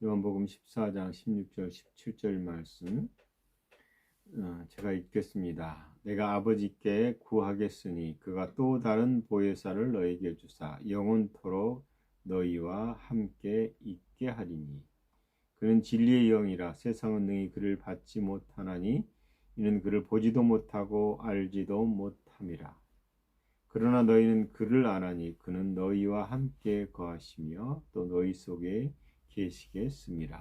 요한복음 14장 16절 17절 말씀 제가 읽겠습니다. 내가 아버지께 구하겠으니 그가 또 다른 보혜사를 너에게 주사 영원토록 너희와 함께 있게 하리니 그는 진리의 영이라 세상은 능히 그를 받지 못하나니 이는 그를 보지도 못하고 알지도 못함이라. 그러나 너희는 그를 아나니 그는 너희와 함께 거하시며 또 너희 속에 계시겠습니다.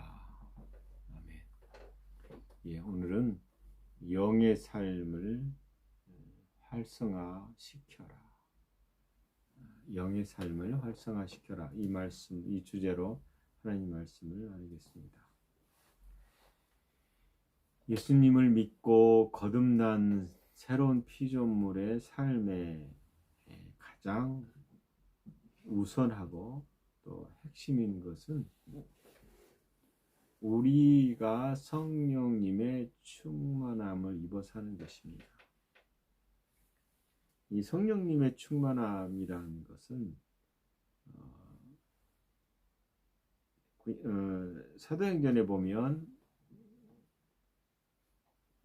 아멘. 예, 오늘은 영의 삶을 활성화시켜라. 영의 삶을 활성화시켜라. 이 말씀, 이 주제로 하나님 말씀을 나누겠습니다. 예수님을 믿고 거듭난 새로운 피조물의 삶에 가장 우선하고 또 핵심인 것은 우리가 성령님의 충만함을 입어 사는 것입니다. 이 성령님의 충만함이라는 것은 사도행전에 보면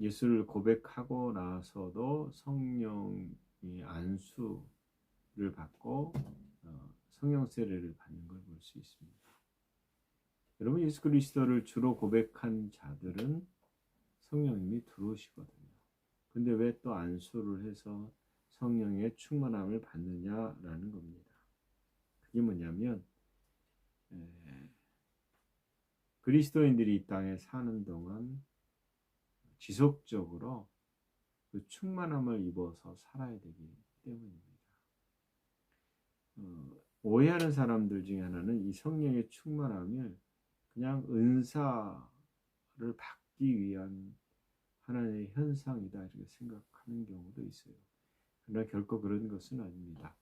예수를 고백하고 나서도 성령이 안수를 받고 성령 세례를 받는 걸 볼 수 있습니다. 여러분, 예수 그리스도를 주로 고백한 자들은 성령님이 들어오시거든요. 근데 왜 또 안수를 해서 성령의 충만함을 받느냐라는 겁니다. 그게 뭐냐면 그리스도인들이 이 땅에 사는 동안 지속적으로 그 충만함을 입어서 살아야 되기 때문입니다. 오해하는 사람들 중에 하나는 이 성령의 충만함을 그냥 은사를 받기 위한 하나의 현상이다 이렇게 생각하는 경우도 있어요. 그러나 결코 그런 것은 아닙니다.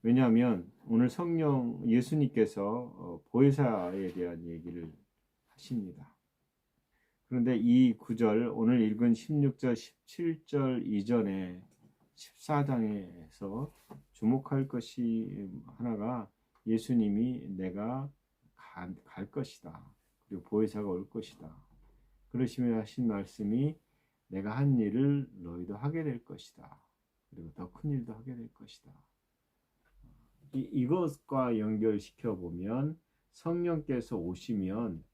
왜냐하면 오늘 성령 예수님께서 보혜사에 대한 얘기를 하십니다. 그런데 이 구절 오늘 읽은 16절 17절 이전에 14장에서 주목할 것이 하나가 예수님이 내가 갈 것이다. 그리고 보혜사가 올 것이다. 그러시며 하신 말씀이 내가 한 일을 너희도 하게 될 것이다. 그리고 더 큰 일도 하게 될 것이다. 이것과 연결시켜 보면 성령께서 오시면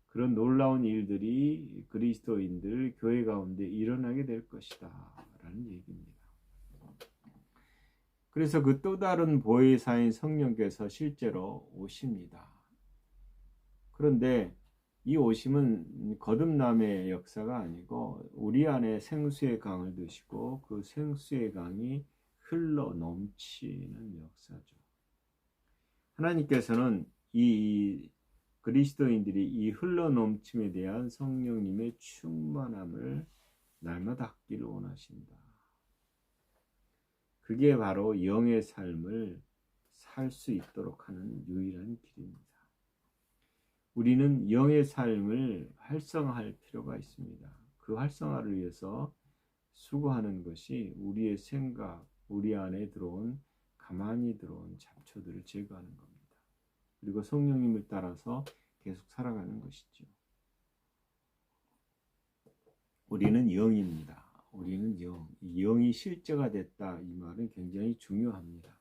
그런 놀라운 일들이 그리스도인들 교회 가운데 일어나게 될 것이다 라는 얘기입니다. 그래서 그 또 다른 보혜사인 성령께서 실제로 오십니다. 그런데 이 오심은 거듭남의 역사가 아니고 우리 안에 생수의 강을 두시고 그 생수의 강이 흘러 넘치는 역사죠. 하나님께서는 이 그리스도인들이 이 흘러 넘침에 대한 성령님의 충만함을 날마다 갖기를 원하신다. 그게 바로 영의 삶을 살 수 있도록 하는 유일한 길입니다. 우리는 영의 삶을 활성화할 필요가 있습니다. 그 활성화를 위해서 수고하는 것이 우리의 생각, 우리 안에 들어온 가만히 들어온 잡초들을 제거하는 겁니다. 그리고 성령님을 따라서 계속 살아가는 것이죠. 우리는 영입니다. 우리는 영. 영이 실제가 됐다. 이 말은 굉장히 중요합니다.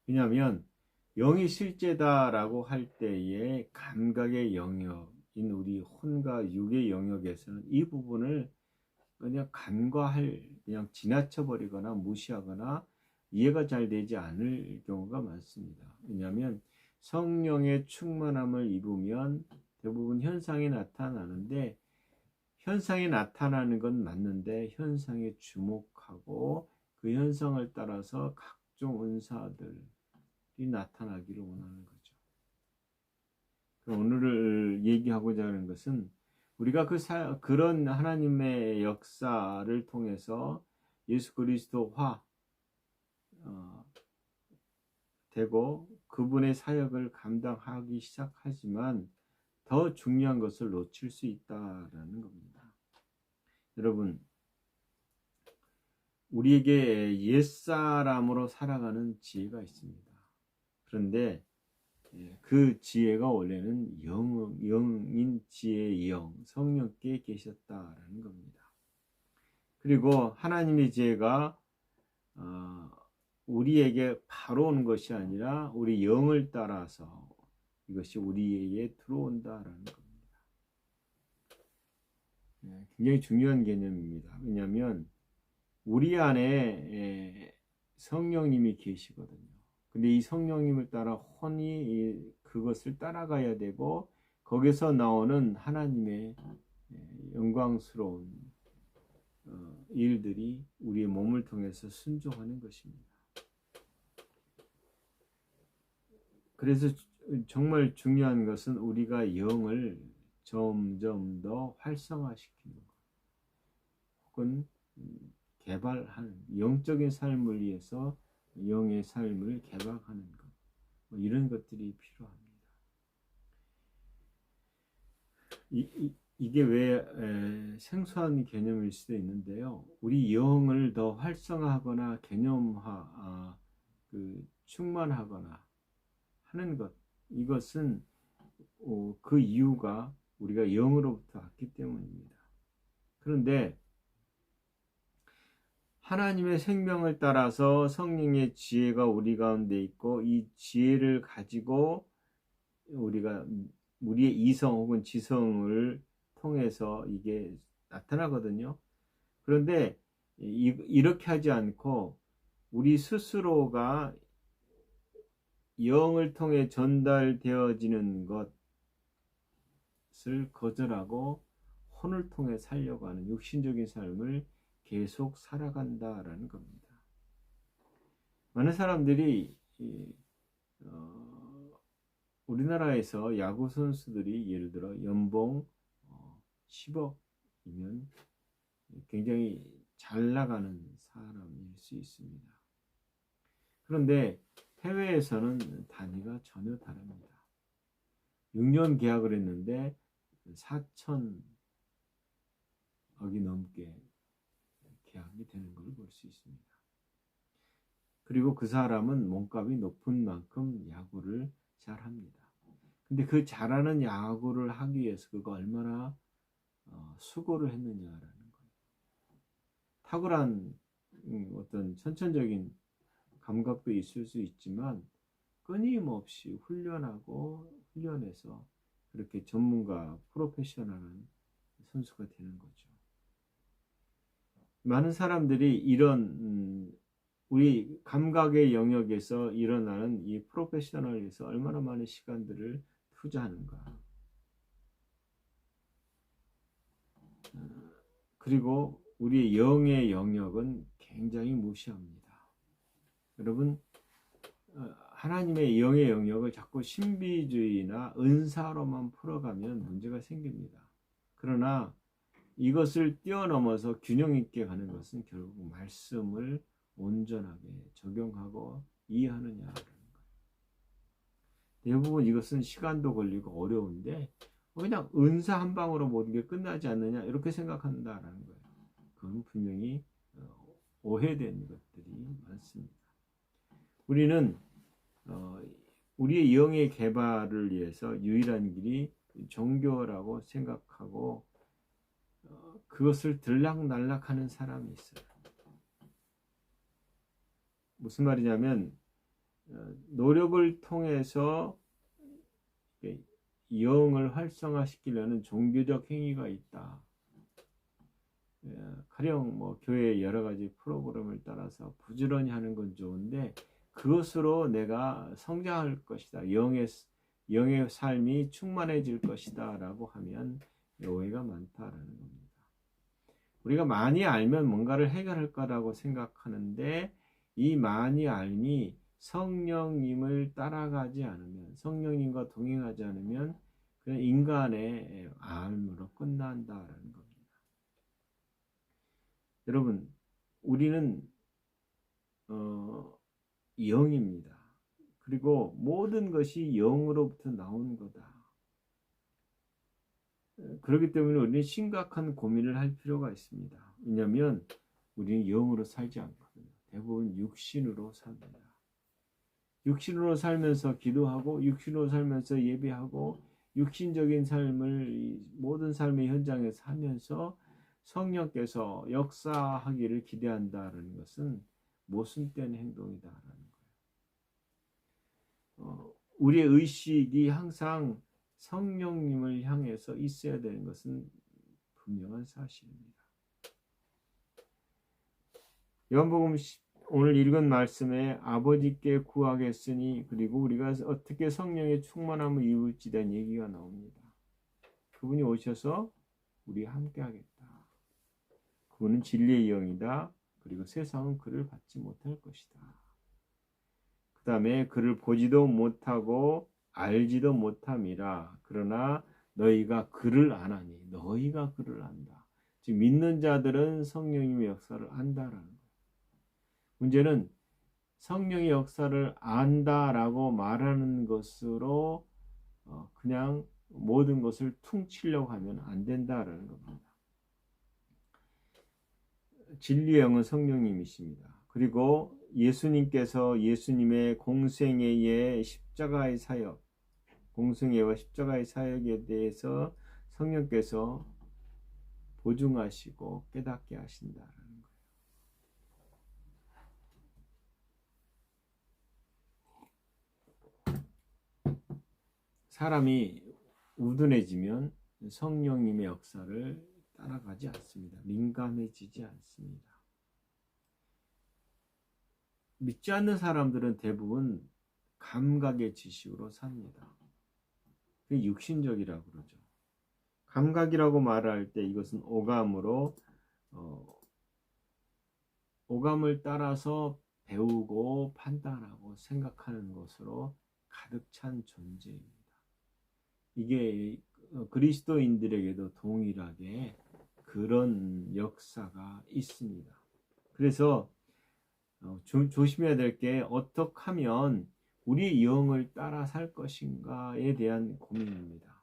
왜냐하면 영이 실제다라고 할 때에 감각의 영역인 우리 혼과 육의 영역에서는 이 부분을 그냥 그냥 지나쳐버리거나 무시하거나 이해가 잘 되지 않을 경우가 많습니다. 왜냐하면 성령의 충만함을 입으면 대부분 현상이 나타나는데 현상이 나타나는 건 맞는데 현상에 주목하고 그 현상을 따라서 각종 은사들이 나타나기를 원하는 거죠. 오늘 얘기하고자 하는 것은 우리가 그런 하나님의 역사를 통해서 예수 그리스도화 되고 그분의 사역을 감당하기 시작하지만 더 중요한 것을 놓칠 수 있다라는 겁니다. 여러분, 우리에게 옛사람으로 살아가는 지혜가 있습니다. 그런데 그 지혜가 원래는 영인 지혜의 영, 성령께 계셨다라는 겁니다. 그리고 하나님의 지혜가 우리에게 바로 오는 것이 아니라 우리 영을 따라서 이것이 우리에게 들어온다라는 겁니다. 굉장히 중요한 개념입니다. 왜냐하면 우리 안에 성령님이 계시거든요. 근데 이 성령님을 따라 혼이 그것을 따라가야 되고 거기서 나오는 하나님의 영광스러운 일들이 우리의 몸을 통해서 순종하는 것입니다. 그래서 정말 중요한 것은 우리가 영을 점점 더 활성화시키는 것, 혹은 개발하는, 영적인 삶을 위해서 영의 삶을 개발하는 것, 이런 것들이 필요합니다. 이게 왜 생소한 개념일 수도 있는데요. 우리 영을 더 활성화하거나 개념화, 충만하거나 하는 것, 이것은 그 이유가 우리가 영으로부터 왔기 때문입니다. 그런데 하나님의 생명을 따라서 성령의 지혜가 우리 가운데 있고 이 지혜를 가지고 우리가 우리의 이성 혹은 지성을 통해서 이게 나타나거든요. 그런데 이렇게 하지 않고 우리 스스로가 영을 통해 전달되어지는 것을 거절하고 혼을 통해 살려고 하는 육신적인 삶을 계속 살아간다라는 겁니다. 많은 사람들이 우리나라에서 야구 선수들이 예를 들어 연봉 10억이면 굉장히 잘 나가는 사람일 수 있습니다. 그런데 해외에서는 단위가 전혀 다릅니다. 6년 계약을 했는데 4천억이 넘게 계약이 되는 걸 볼 수 있습니다. 그리고 그 사람은 몸값이 높은 만큼 야구를 잘합니다. 근데 그 잘하는 야구를 하기 위해서 그가 얼마나 수고를 했느냐라는 거예요. 탁월한 어떤 선천적인 감각도 있을 수 있지만 끊임없이 훈련해서 그렇게 전문가, 프로페셔널한 선수가 되는 거죠. 많은 사람들이 이런 우리 감각의 영역에서 일어나는 이 프로페셔널에서 얼마나 많은 시간들을 투자하는가. 그리고 우리의 영의 영역은 굉장히 무시합니다. 여러분, 하나님의 영의 영역을 자꾸 신비주의나 은사로만 풀어가면 문제가 생깁니다. 그러나 이것을 뛰어넘어서 균형 있게 가는 것은 결국 말씀을 온전하게 적용하고 이해하느냐라는 거예요. 대부분 이것은 시간도 걸리고 어려운데 그냥 은사 한 방으로 모든 게 끝나지 않느냐 이렇게 생각한다라는 거예요. 그건 분명히 오해된 것들이 많습니다. 우리는 우리의 영의 개발을 위해서 유일한 길이 종교라고 생각하고 그것을 들락날락하는 사람이 있어요. 무슨 말이냐면 노력을 통해서 영을 활성화시키려는 종교적 행위가 있다. 가령 뭐 교회의 여러 가지 프로그램을 따라서 부지런히 하는 건 좋은데 그것으로 내가 성장할 것이다. 영의 삶이 충만해질 것이다 라고 하면 오해가 많다라는 겁니다. 우리가 많이 알면 뭔가를 해결할 거라고 생각하는데 이 많이 알미 성령님을 따라가지 않으면, 성령님과 동행하지 않으면 그냥 인간의 알므로 끝난다라는 겁니다. 여러분, 우리는 영입니다. 그리고 모든 것이 영으로부터 나온 거다. 그렇기 때문에 우리는 심각한 고민을 할 필요가 있습니다. 왜냐하면 우리는 영으로 살지 않거든요. 대부분 육신으로 삽니다. 육신으로 살면서 기도하고 육신으로 살면서 예배하고 육신적인 삶을 모든 삶의 현장에서 하면서 성령께서 역사하기를 기대한다는 것은 모순된 행동이다라는 거예요. 우리의 의식이 항상 성령님을 향해서 있어야 되는 것은 분명한 사실입니다. 요한복음 오늘 읽은 말씀에 아버지께 구하겠으니 그리고 우리가 어떻게 성령의 충만함을 입을지 대한 얘기가 나옵니다. 그분이 오셔서 우리와 함께 하겠다. 그분은 진리의 영이다. 그리고 세상은 그를 받지 못할 것이다. 그 다음에 그를 보지도 못하고 알지도 못함이라. 그러나 너희가 그를 아나니 너희가 그를 안다. 즉 믿는 자들은 성령님의 역사를 안다라는 거예요. 문제는 성령의 역사를 안다라고 말하는 것으로 그냥 모든 것을 퉁치려고 하면 안 된다라는 겁니다. 진리의 영은 성령님이십니다. 그리고 예수님께서 예수님의 공생애의 십자가의 사역, 공생애와 십자가의 사역에 대해서 성령께서 보증하시고 깨닫게 하신다라는 거예요. 사람이 우둔해지면 성령님의 역사를 따라가지 않습니다. 민감해지지 않습니다. 믿지 않는 사람들은 대부분 감각의 지식으로 삽니다. 그게 육신적이라고 그러죠. 감각이라고 말할 때 이것은 오감으로 오감을 따라서 배우고 판단하고 생각하는 것으로 가득 찬 존재입니다. 이게 그리스도인들에게도 동일하게 그런 역사가 있습니다. 그래서 조심해야 될 게 어떻게 하면 우리의 영을 따라 살 것인가에 대한 고민입니다.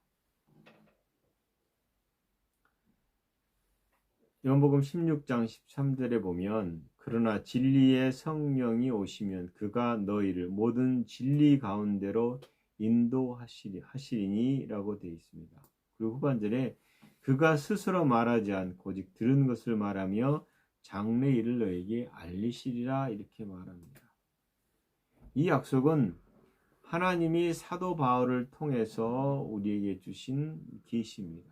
요한복음 16장 13절에 보면 그러나 진리의 성령이 오시면 그가 너희를 모든 진리 가운데로 인도하시리니 라고 되어 있습니다. 그리고 후반절에 그가 스스로 말하지 않고 오직 들은 것을 말하며 장래 일을 너에게 알리시리라 이렇게 말합니다. 이 약속은 하나님이 사도 바울을 통해서 우리에게 주신 계시입니다.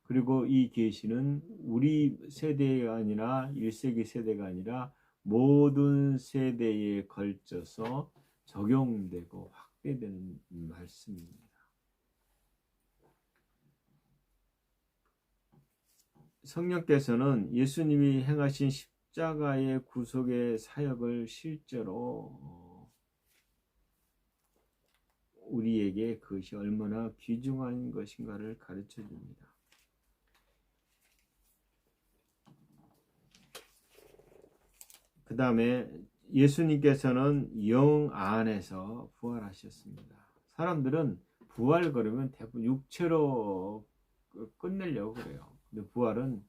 그리고 이 계시는 우리 세대가 아니라 1세기 세대가 아니라 모든 세대에 걸쳐서 적용되고 확대되는 말씀입니다. 성령께서는 예수님이 행하신 십자가의 구속의 사역을 실제로 우리에게 그것이 얼마나 귀중한 것인가를 가르쳐 줍니다. 그 다음에 예수님께서는 영 안에서 부활하셨습니다. 사람들은 부활 그러면 대부분 육체로 끝내려고 그래요. 근데 부활은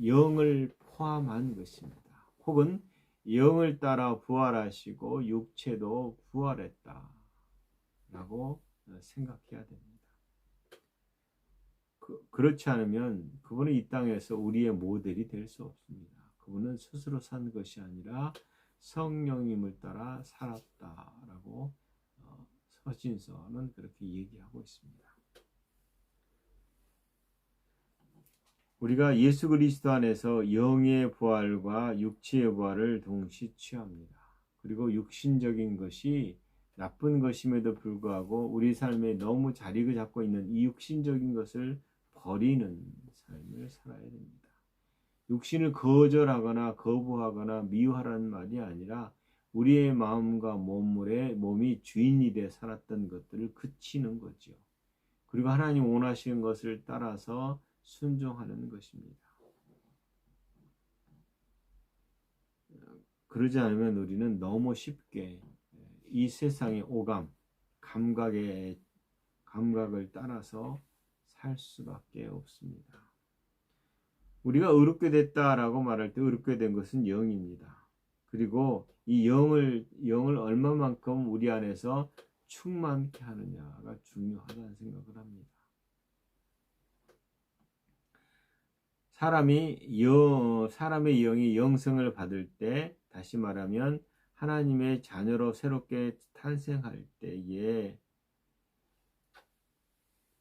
영을 포함한 것입니다. 혹은 영을 따라 부활하시고 육체도 부활했다 라고 생각해야 됩니다. 그렇지 않으면 그분은 이 땅에서 우리의 모델이 될 수 없습니다. 그분은 스스로 산 것이 아니라 성령님을 따라 살았다라고 서신서는 그렇게 얘기하고 있습니다. 우리가 예수 그리스도 안에서 영의 부활과 육체의 부활을 동시 취합니다. 그리고 육신적인 것이 나쁜 것임에도 불구하고 우리 삶에 너무 자리를 잡고 있는 이 육신적인 것을 버리는 삶을 살아야 됩니다. 육신을 거절하거나 거부하거나 미워하라는 말이 아니라 우리의 마음과 몸이 주인이 돼 살았던 것들을 그치는 거죠. 그리고 하나님 원하시는 것을 따라서 순종하는 것입니다. 그러지 않으면 우리는 너무 쉽게 이 세상의 오감, 감각을 따라서 살 수밖에 없습니다. 우리가 의롭게 됐다라고 말할 때 의롭게 된 것은 영입니다. 그리고 이 영을 얼마만큼 우리 안에서 충만케 하느냐가 중요하다는 생각을 합니다. 사람의 영이 영성을 받을 때, 다시 말하면 하나님의 자녀로 새롭게 탄생할 때에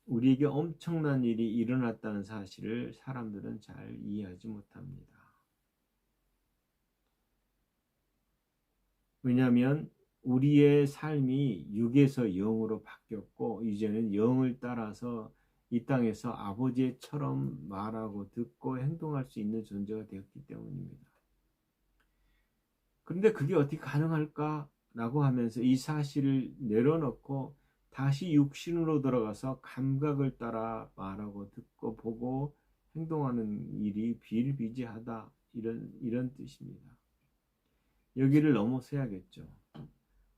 우리에게 엄청난 일이 일어났다는 사실을 사람들은 잘 이해하지 못합니다. 왜냐하면 우리의 삶이 육에서 영으로 바뀌었고, 이제는 영을 따라서 이 땅에서 아버지처럼 말하고 듣고 행동할 수 있는 존재가 되었기 때문입니다. 그런데 그게 어떻게 가능할까라고 하면서 이 사실을 내려놓고 다시 육신으로 들어가서 감각을 따라 말하고 듣고 보고 행동하는 일이 비일비재하다, 이런 뜻입니다. 여기를 넘어서야겠죠.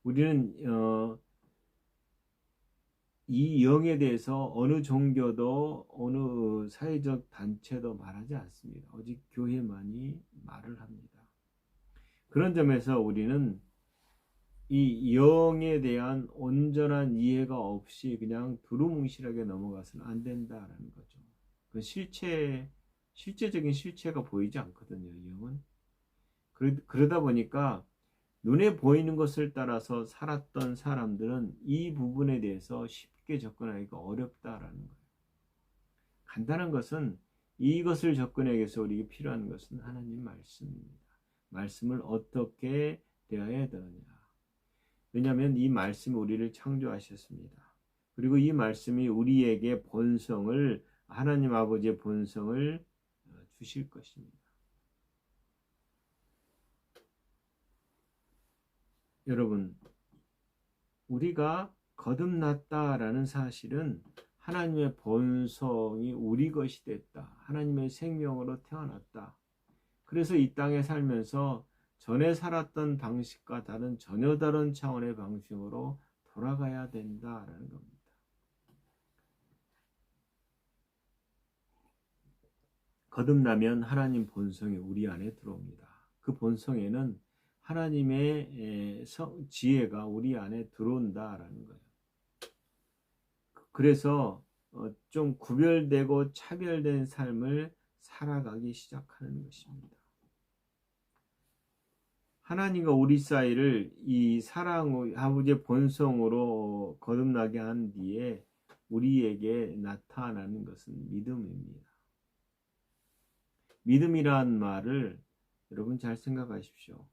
우리는 이 영에 대해서 어느 종교도 어느 사회적 단체도 말하지 않습니다. 오직 교회만이 말을 합니다. 그런 점에서 우리는 이 영에 대한 온전한 이해가 없이 그냥 두루뭉실하게 넘어가서는 안 된다라는 거죠. 그 실제적인 실체가 보이지 않거든요, 영은. 그러다 보니까 눈에 보이는 것을 따라서 살았던 사람들은 이 부분에 대해서 쉽게 접근하기가 어렵다라는 거예요. 간단한 것은 이것을 접근하기 위해서 우리에게 필요한 것은 하나님 말씀입니다. 말씀을 어떻게 대해야 되느냐. 왜냐하면 이 말씀이 우리를 창조하셨습니다. 그리고 이 말씀이 우리에게 하나님 아버지의 본성을 주실 것입니다. 여러분, 우리가 거듭났다라는 사실은 하나님의 본성이 우리 것이 됐다. 하나님의 생명으로 태어났다. 그래서 이 땅에 살면서 전에 살았던 방식과 전혀 다른 차원의 방식으로 돌아가야 된다라는 겁니다. 거듭나면 하나님 본성이 우리 안에 들어옵니다. 그 본성에는 하나님의 지혜가 우리 안에 들어온다라는 거예요. 그래서 좀 구별되고 차별된 삶을 살아가기 시작하는 것입니다. 하나님과 우리 사이를 이 사랑 아버지의 본성으로 거듭나게 한 뒤에 우리에게 나타나는 것은 믿음입니다. 믿음이란 말을 여러분 잘 생각하십시오.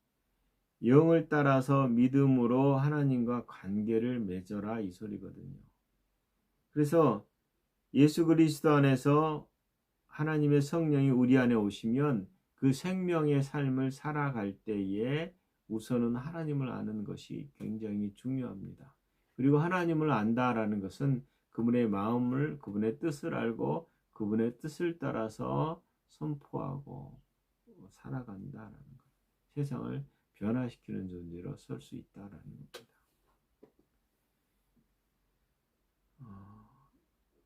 영을 따라서 믿음으로 하나님과 관계를 맺어라, 이 소리거든요. 그래서 예수 그리스도 안에서 하나님의 성령이 우리 안에 오시면 그 생명의 삶을 살아갈 때에 우선은 하나님을 아는 것이 굉장히 중요합니다. 그리고 하나님을 안다라는 것은 그분의 마음을, 그분의 뜻을 알고 그분의 뜻을 따라서 선포하고 살아간다라는 것. 세상을 변화시키는 존재로 설 수 있다라는 겁니다.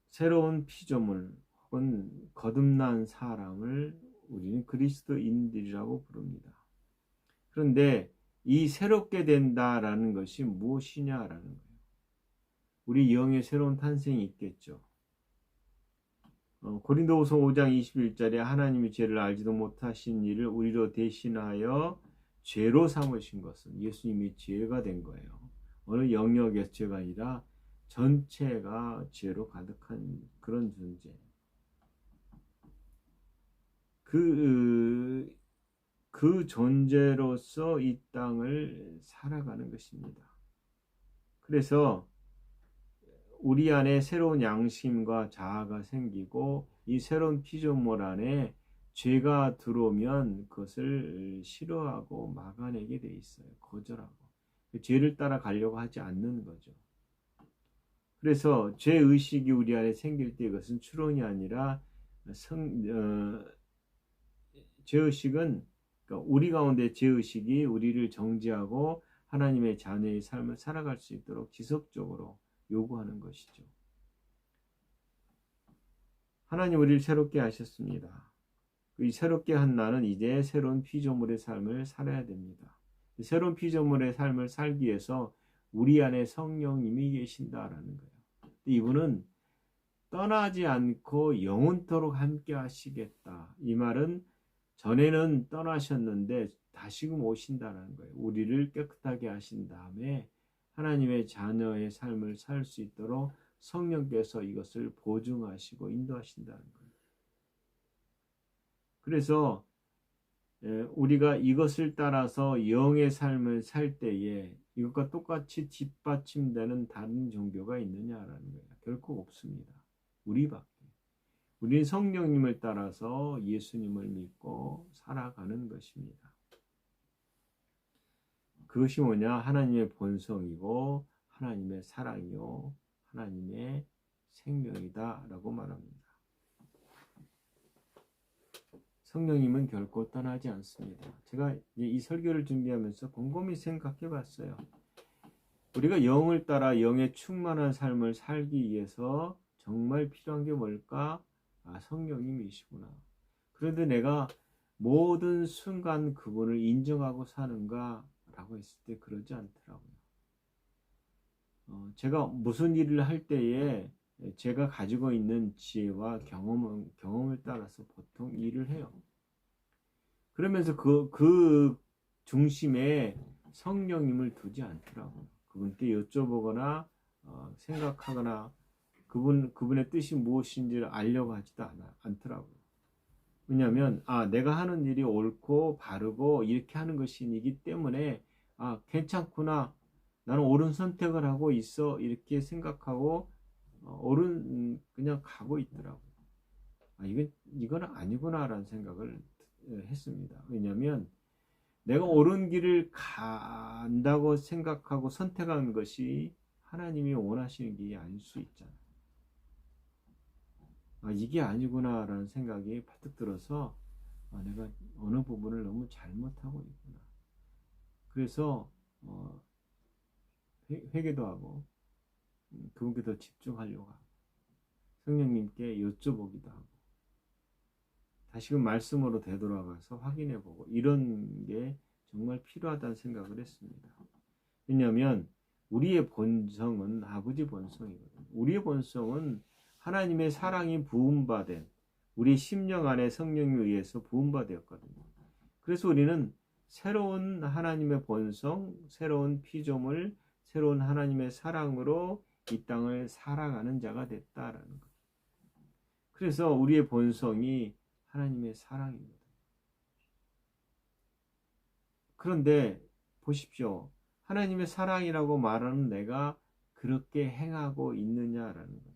새로운 피조물 혹은 거듭난 사람을 우리는 그리스도인들이라고 부릅니다. 그런데 이 새롭게 된다라는 것이 무엇이냐라는 거예요. 우리 영의 새로운 탄생이 있겠죠. 고린도후서 5장 21절에 하나님이 죄를 알지도 못하신 일을 우리로 대신하여 죄로 삼으신 것은 예수님이 죄가 된 거예요. 어느 영역의 죄가 아니라 전체가 죄로 가득한 그런 존재. 그 존재로서 이 땅을 살아가는 것입니다. 그래서 우리 안에 새로운 양심과 자아가 생기고 이 새로운 피조물 안에 죄가 들어오면 그것을 싫어하고 막아내게 돼 있어요. 거절하고. 그 죄를 따라가려고 하지 않는 거죠. 그래서 죄의식이 우리 안에 생길 때 이것은 추론이 아니라 죄의식은, 그러니까 우리 가운데 죄의식이 우리를 정죄하고 하나님의 자녀의 삶을 살아갈 수 있도록 지속적으로 요구하는 것이죠. 하나님 우리를 새롭게 하셨습니다. 이 새롭게 한 나는 이제 새로운 피조물의 삶을 살아야 됩니다. 새로운 피조물의 삶을 살기 위해서 우리 안에 성령님이 계신다라는 거예요. 이분은 떠나지 않고 영원토록 함께 하시겠다. 이 말은 전에는 떠나셨는데 다시금 오신다는 거예요. 우리를 깨끗하게 하신 다음에 하나님의 자녀의 삶을 살 수 있도록 성령께서 이것을 보증하시고 인도하신다는 거예요. 그래서 우리가 이것을 따라서 영의 삶을 살 때에 이것과 똑같이 뒷받침되는 다른 종교가 있느냐라는 거예요. 결코 없습니다. 우리밖에. 우리는 성령님을 따라서 예수님을 믿고 살아가는 것입니다. 그것이 뭐냐? 하나님의 본성이고 하나님의 사랑이요 하나님의 생명이다 라고 말합니다. 성령님은 결코 떠나지 않습니다. 제가 이 설교를 준비하면서 곰곰이 생각해 봤어요. 우리가 영을 따라 영의 충만한 삶을 살기 위해서 정말 필요한 게 뭘까? 성령님이시구나. 그런데 내가 모든 순간 그분을 인정하고 사는가? 라고 했을 때 그러지 않더라고요. 제가 무슨 일을 할 때에 제가 가지고 있는 지혜와 경험을 따라서 보통 일을 해요. 그러면서 그 중심에 성령님을 두지 않더라고요. 그분께 여쭤보거나 생각하거나 그분의 뜻이 무엇인지를 알려고 하지도 않더라고요. 왜냐하면 내가 하는 일이 옳고 바르고 이렇게 하는 것이기 때문에 괜찮구나. 나는 옳은 선택을 하고 있어. 이렇게 생각하고 그냥 가고 있더라고요. 이건 아니구나라는 생각을 했습니다. 왜냐하면 내가 옳은 길을 간다고 생각하고 선택한 것이 하나님이 원하시는 길이 아닐 수 있잖아요. 이게 아니구나라는 생각이 바뜩 들어서 내가 어느 부분을 너무 잘못하고 있구나. 그래서 회개도 하고 그분께 더 집중하려고 하고 성령님께 여쭤보기도 하고 다시금 말씀으로 되돌아가서 확인해보고 이런 게 정말 필요하다는 생각을 했습니다. 왜냐하면 우리의 본성은 아버지 본성이거든요. 우리의 본성은 하나님의 사랑이 부음받은 우리 심령 안에 성령에 의해서 부음받았거든요. 그래서 우리는 새로운 하나님의 본성, 새로운 피조물, 새로운 하나님의 사랑으로 이 땅을 살아가는 자가 됐다라는 거예요. 그래서 우리의 본성이 하나님의 사랑입니다. 그런데 보십시오. 하나님의 사랑이라고 말하는 내가 그렇게 행하고 있느냐라는 거예요.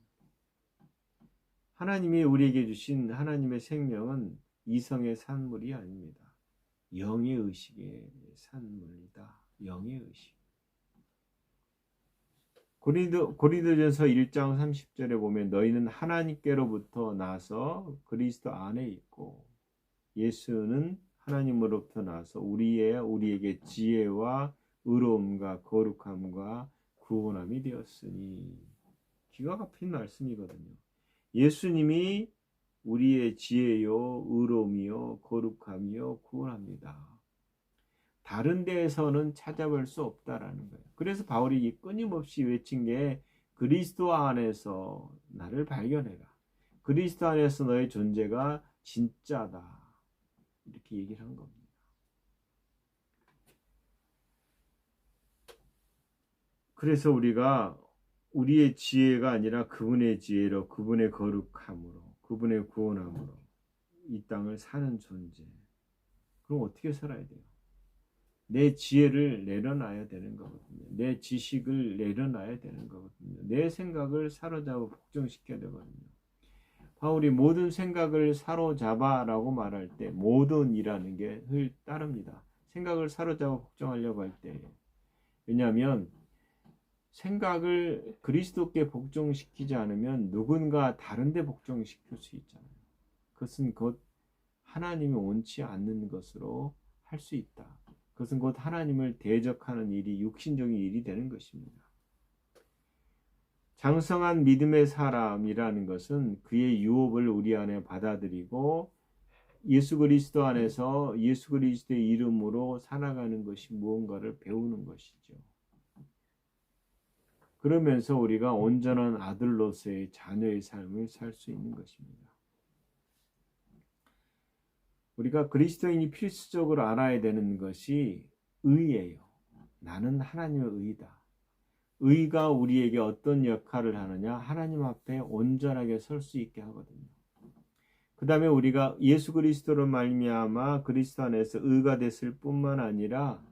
하나님이 우리에게 주신 하나님의 생명은 이성의 산물이 아닙니다. 영의 의식의 산물이다. 영의 의식. 고린도전서 1장 30절에 보면 너희는 하나님께로부터 나서 그리스도 안에 있고 예수는 하나님으로부터 나서 우리에게 지혜와 의로움과 거룩함과 구원함이 되었으니 기가 막힌 말씀이거든요. 예수님이 우리의 지혜요, 의로움이요, 거룩함이요, 구원합니다. 다른 데에서는 찾아볼 수 없다라는 거예요. 그래서 바울이 끊임없이 외친 게 그리스도 안에서 나를 발견해라. 그리스도 안에서 너의 존재가 진짜다. 이렇게 얘기를 한 겁니다. 그래서 우리가 우리의 지혜가 아니라 그분의 지혜로, 그분의 거룩함으로, 그분의 구원함으로 이 땅을 사는 존재. 그럼 어떻게 살아야 돼요? 내 지혜를 내려놔야 되는 거거든요. 내 지식을 내려놔야 되는 거거든요. 내 생각을 사로잡아 복종시켜야 되거든요. 바울이 모든 생각을 사로잡아라고 말할 때 모든이라는 게 따릅니다. 생각을 사로잡아 복종하려고 할 때. 왜냐하면 생각을 그리스도께 복종시키지 않으면 누군가 다른 데 복종시킬 수 있잖아요. 그것은 곧 하나님이 원치 않는 것으로 할 수 있다. 그것은 곧 하나님을 대적하는 일이 육신적인 일이 되는 것입니다. 장성한 믿음의 사람이라는 것은 그의 유업을 우리 안에 받아들이고 예수 그리스도 안에서 예수 그리스도의 이름으로 살아가는 것이 무언가를 배우는 것이죠. 그러면서 우리가 온전한 아들로서의 자녀의 삶을 살 수 있는 것입니다. 우리가 그리스도인이 필수적으로 알아야 되는 것이 의예요. 나는 하나님의 의다. 의가 우리에게 어떤 역할을 하느냐? 하나님 앞에 온전하게 설 수 있게 하거든요. 그 다음에 우리가 예수 그리스도로 말미암아 그리스도 안에서 의가 됐을 뿐만 아니라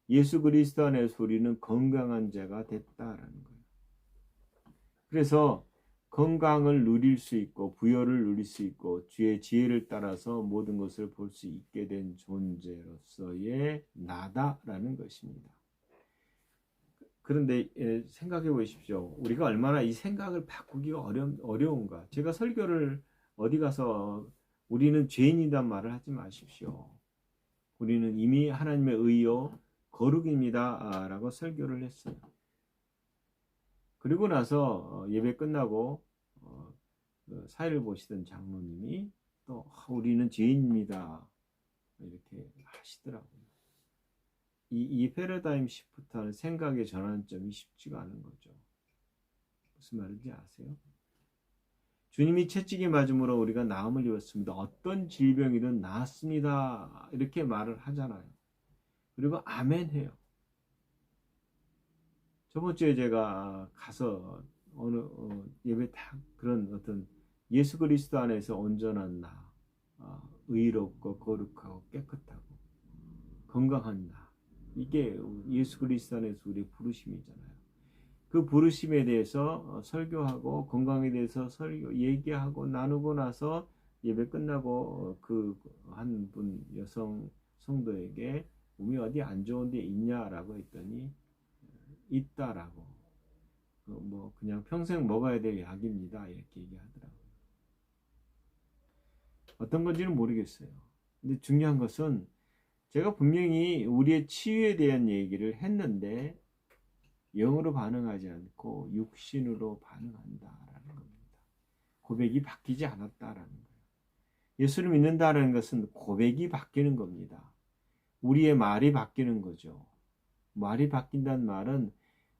예수 그리스도 안에서 우리는 건강한 자가 됐다라는 거예요. 그래서 건강을 누릴 수 있고 부여를 누릴 수 있고 주의 지혜를 따라서 모든 것을 볼 수 있게 된 존재로서의 나다라는 것입니다. 그런데 생각해 보십시오. 우리가 얼마나 이 생각을 바꾸기가 어려운가. 제가 설교를 어디 가서 우리는 죄인이란 말을 하지 마십시오. 우리는 이미 하나님의 의요 거룩입니다 라고 설교를 했어요. 그리고 나서 예배 끝나고 사회를 보시던 장로님이 또 우리는 죄인입니다 이렇게 하시더라고요. 이 패러다임 시프트하는 생각의 전환점이 쉽지가 않은 거죠. 무슨 말인지 아세요? 주님이 채찍에 맞음으로 우리가 나음을 입었습니다. 어떤 질병이든 나았습니다. 이렇게 말을 하잖아요. 그리고 아멘 해요. 저번 주에 제가 가서 어느 예배 딱 그런 어떤 예수 그리스도 안에서 온전한 나, 의롭고 거룩하고 깨끗하고 건강한 나, 이게 예수 그리스도 안에서 우리의 부르심이잖아요. 그 부르심에 대해서 설교하고 건강에 대해서 얘기하고 나누고 나서 예배 끝나고 그 한 분 여성 성도에게 몸이 어디 안 좋은 데 있냐라고 했더니 있다라고, 뭐 그냥 평생 먹어야 될 약입니다 이렇게 얘기하더라고요. 어떤 건지는 모르겠어요. 근데 중요한 것은 제가 분명히 우리의 치유에 대한 얘기를 했는데 영으로 반응하지 않고 육신으로 반응한다라는 겁니다. 고백이 바뀌지 않았다라는 거예요. 예수를 믿는다는 것은 고백이 바뀌는 겁니다. 우리의 말이 바뀌는 거죠. 말이 바뀐다는 말은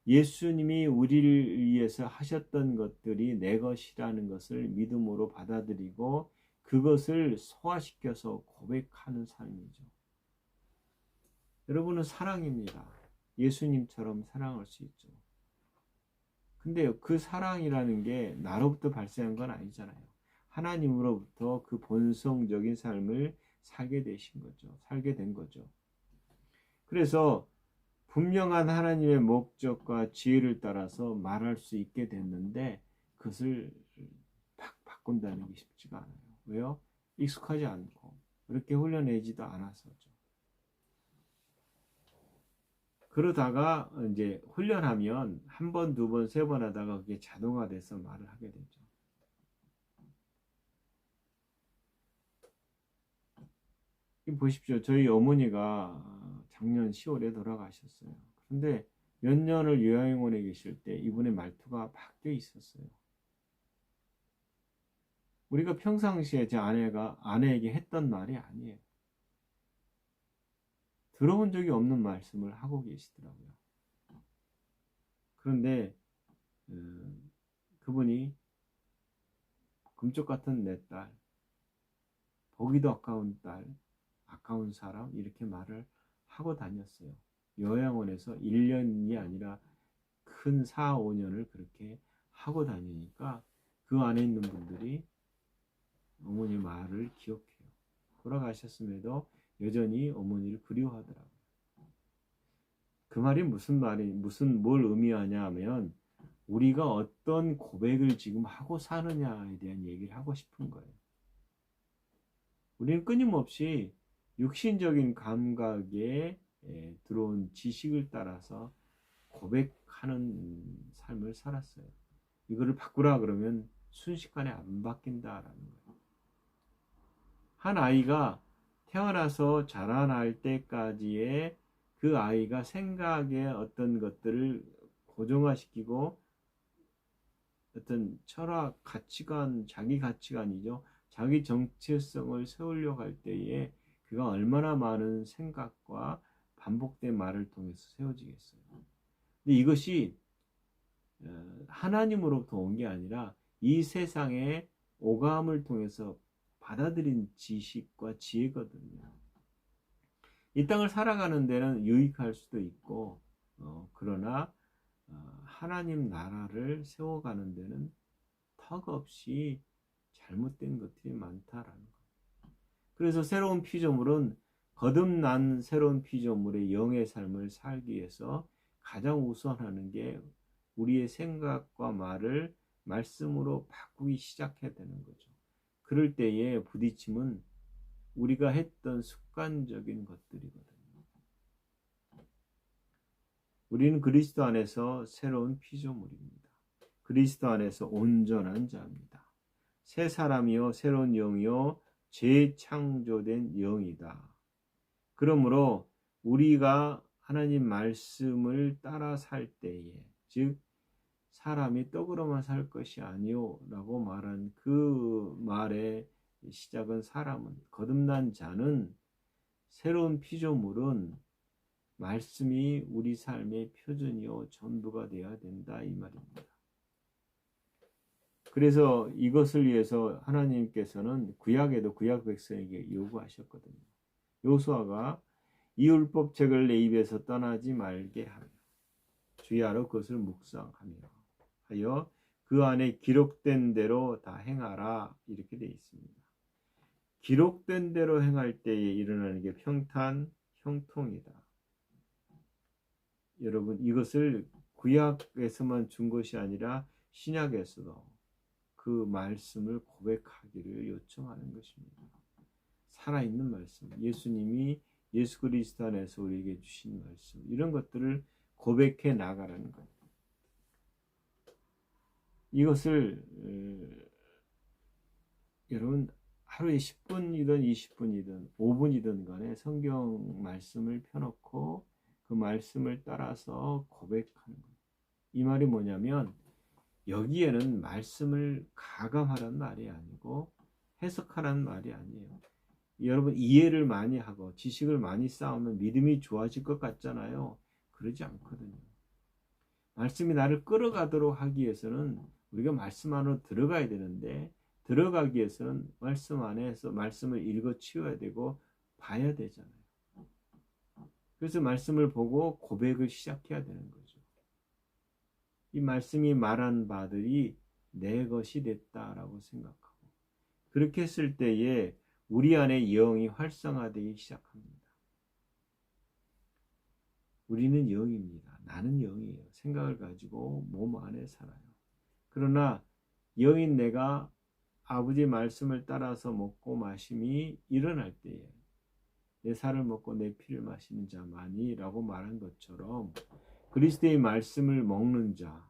예수님이 우리를 위해서 하셨던 것들이 내 것이라는 것을 믿음으로 받아들이고 그것을 소화시켜서 고백하는 삶이죠. 여러분은 사랑입니다. 예수님처럼 사랑할 수 있죠. 근데 그 사랑이라는 게 나로부터 발생한 건 아니잖아요. 하나님으로부터 그 본성적인 삶을 살게 된 거죠. 그래서 분명한 하나님의 목적과 지혜를 따라서 말할 수 있게 됐는데 그것을 바꾼다는 게 쉽지가 않아요. 왜요? 익숙하지 않고 그렇게 훈련되지도 않아서죠. 그러다가 이제 훈련하면 한 번, 두 번, 세 번 하다가 그게 자동화돼서 말을 하게 되죠. 보십시오. 저희 어머니가 작년 10월에 돌아가셨어요. 그런데 몇 년을 요양원에 계실 때 이분의 말투가 바뀌어 있었어요. 우리가 평상시에 제 아내에게 했던 말이 아니에요. 들어본 적이 없는 말씀을 하고 계시더라고요. 그런데 그분이 금쪽 같은 내 딸, 보기도 아까운 딸, 아까운 사람 이렇게 말을 하고 다녔어요. 요양원에서 1년이 아니라 큰 4, 5년을 그렇게 하고 다니니까 그 안에 있는 분들이 어머니 말을 기억해요. 돌아가셨음에도 여전히 어머니를 그리워하더라고요. 그 말이 뭘 의미하냐 하면 우리가 어떤 고백을 지금 하고 사느냐에 대한 얘기를 하고 싶은 거예요. 우리는 끊임없이 육신적인 감각에 들어온 지식을 따라서 고백하는 삶을 살았어요. 이거를 바꾸라 그러면 순식간에 안 바뀐다라는 거예요. 한 아이가 태어나서 자라날 때까지의 그 아이가 생각의 어떤 것들을 고정화시키고 어떤 철학, 가치관, 자기 가치관이죠. 자기 정체성을 세우려고 할 때에 그가 얼마나 많은 생각과 반복된 말을 통해서 세워지겠어요. 근데 이것이 하나님으로부터 온 게 아니라 이 세상의 오감을 통해서 받아들인 지식과 지혜거든요. 이 땅을 살아가는 데는 유익할 수도 있고 그러나 하나님 나라를 세워가는 데는 턱없이 잘못된 것들이 많다라는 거예요. 그래서 새로운 피조물은 거듭난 새로운 피조물의 영의 삶을 살기 위해서 가장 우선하는 게 우리의 생각과 말을 말씀으로 바꾸기 시작해야 되는 거죠. 그럴 때의 부딪힘은 우리가 했던 습관적인 것들이거든요. 우리는 그리스도 안에서 새로운 피조물입니다. 그리스도 안에서 온전한 자입니다. 새 사람이요 새로운 영이요 재창조된 영이다. 그러므로 우리가 하나님 말씀을 따라 살 때에, 즉 사람이 떡으로만 살 것이 아니요 라고 말한 그 말의 시작은 사람은, 거듭난 자는, 새로운 피조물은 말씀이 우리 삶의 표준이요 전부가 되어야 된다 이 말입니다. 그래서 이것을 위해서 하나님께서는 구약에도 구약 백성에게 요구하셨거든요. 여호수아가 이 율법책을 내 입에서 떠나지 말게 하며 주야로 그것을 묵상하며 하여 그 안에 기록된 대로 다 행하라 이렇게 되어 있습니다. 기록된 대로 행할 때에 일어나는 게 평탄, 형통이다. 여러분 이것을 구약에서만 준 것이 아니라 신약에서도 그 말씀을 고백하기를 요청하는 것입니다. 살아있는 말씀, 예수님이 예수 그리스도 안에서 우리에게 주신 말씀, 이런 것들을 고백해 나가라는 거예요. 이것을 여러분 하루에 10분이든 20분이든 5분이든 간에 성경 말씀을 펴놓고 그 말씀을 따라서 고백하는 거예요. 이 말이 뭐냐면 여기에는 말씀을 가감하라는 말이 아니고 해석하라는 말이 아니에요. 여러분 이해를 많이 하고 지식을 많이 쌓으면 믿음이 좋아질 것 같잖아요. 그러지 않거든요. 말씀이 나를 끌어가도록 하기 위해서는 우리가 말씀 안으로 들어가야 되는데, 들어가기 위해서는 말씀 안에서 말씀을 읽어 치워야 되고 봐야 되잖아요. 그래서 말씀을 보고 고백을 시작해야 되는 거죠. 이 말씀이 말한 바들이 내 것이 됐다라고 생각하고, 그렇게 했을 때에 우리 안에 영이 활성화되기 시작합니다. 우리는 영입니다. 나는 영이에요. 생각을 가지고 몸 안에 살아요. 그러나 영인 내가 아버지 말씀을 따라서 먹고 마심이 일어날 때에 내 살을 먹고 내 피를 마시는 자만이 라고 말한 것처럼 그리스도의 말씀을 먹는 자,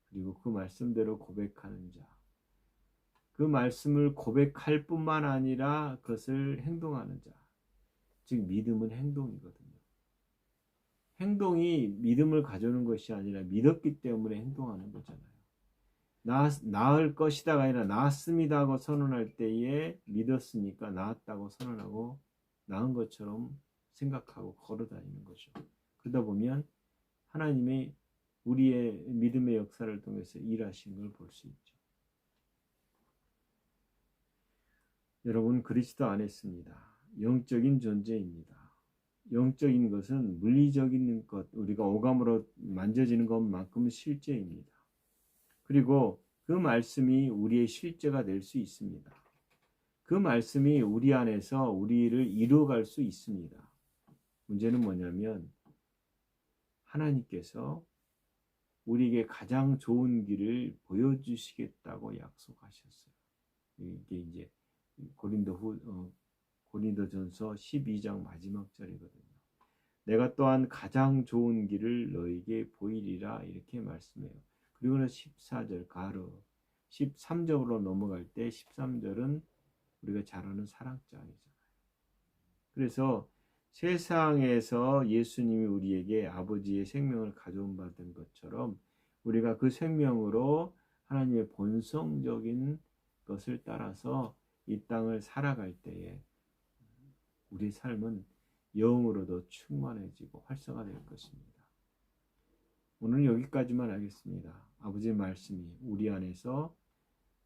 그리고 그 말씀대로 고백하는 자, 그 말씀을 고백할 뿐만 아니라 그것을 행동하는 자, 즉 믿음은 행동이거든요. 행동이 믿음을 가져오는 것이 아니라 믿었기 때문에 행동하는 거잖아요. 나을 것이다가 아니라 나았습니다 하고 선언할 때에 믿었으니까 나았다고 선언하고 나은 것처럼 생각하고 걸어다니는 거죠. 그러다 보면 하나님의 우리의 믿음의 역사를 통해서 일하신 걸 볼 수 있죠. 여러분 그리스도 안에 있습니다. 영적인 존재입니다. 영적인 것은 물리적인 것, 우리가 오감으로 만져지는 것만큼은 실제입니다. 그리고 그 말씀이 우리의 실제가 될 수 있습니다. 그 말씀이 우리 안에서 우리를 이루어갈 수 있습니다. 문제는 뭐냐면 하나님께서 우리에게 가장 좋은 길을 보여주시겠다고 약속하셨어요. 이게 이제 고린도전서 12장 마지막 절이거든요. 내가 또한 가장 좋은 길을 너에게 보이리라 이렇게 말씀해요. 그리고는 14절 가로 13절로 넘어갈 때 13절은 우리가 잘 아는 사랑장이잖아요. 그래서 세상에서 예수님이 우리에게 아버지의 생명을 가져온 받은 것처럼 우리가 그 생명으로 하나님의 본성적인 것을 따라서 이 땅을 살아갈 때에 우리 삶은 영으로도 충만해지고 활성화될 것입니다. 오늘 여기까지만 하겠습니다. 아버지의 말씀이 우리 안에서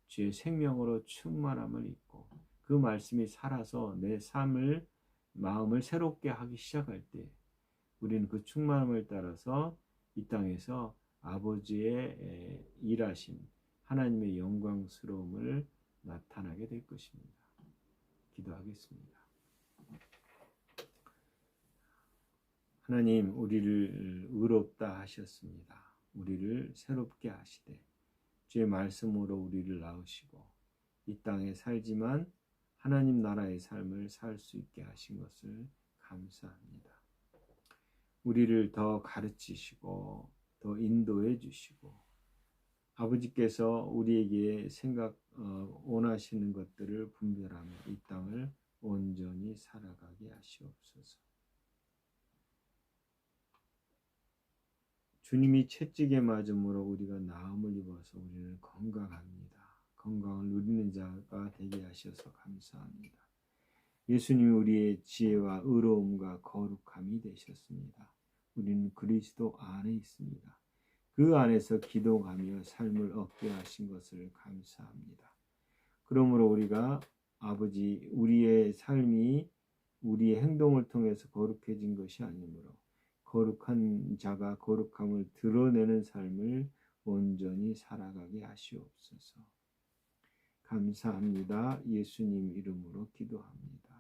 주의 생명으로 충만함을 입고 그 말씀이 살아서 내 삶을 마음을 새롭게 하기 시작할 때 우리는 그 충만함을 따라서 이 땅에서 아버지의 일하심 하나님의 영광스러움을 나타나게 될 것입니다. 기도하겠습니다. 하나님, 우리를 의롭다 하셨습니다. 우리를 새롭게 하시되 주의 말씀으로 우리를 낳으시고 이 땅에 살지만 하나님 나라의 삶을 살 수 있게 하신 것을 감사합니다. 우리를 더 가르치시고 더 인도해 주시고 아버지께서 우리에게 원하시는 것들을 분별하며 이 땅을 온전히 살아가게 하시옵소서. 주님이 채찍에 맞음으로 우리가 나음을 입어서 우리는 건강합니다. 건강을 누리는 자가 되게 하셔서 감사합니다. 예수님이 우리의 지혜와 의로움과 거룩함이 되셨습니다. 우리는 그리스도 안에 있습니다. 그 안에서 기도하며 삶을 얻게 하신 것을 감사합니다. 그러므로 우리가 아버지 우리의 삶이 우리의 행동을 통해서 거룩해진 것이 아니므로 거룩한 자가 거룩함을 드러내는 삶을 온전히 살아가게 하시옵소서. 감사합니다. 예수님 이름으로 기도합니다.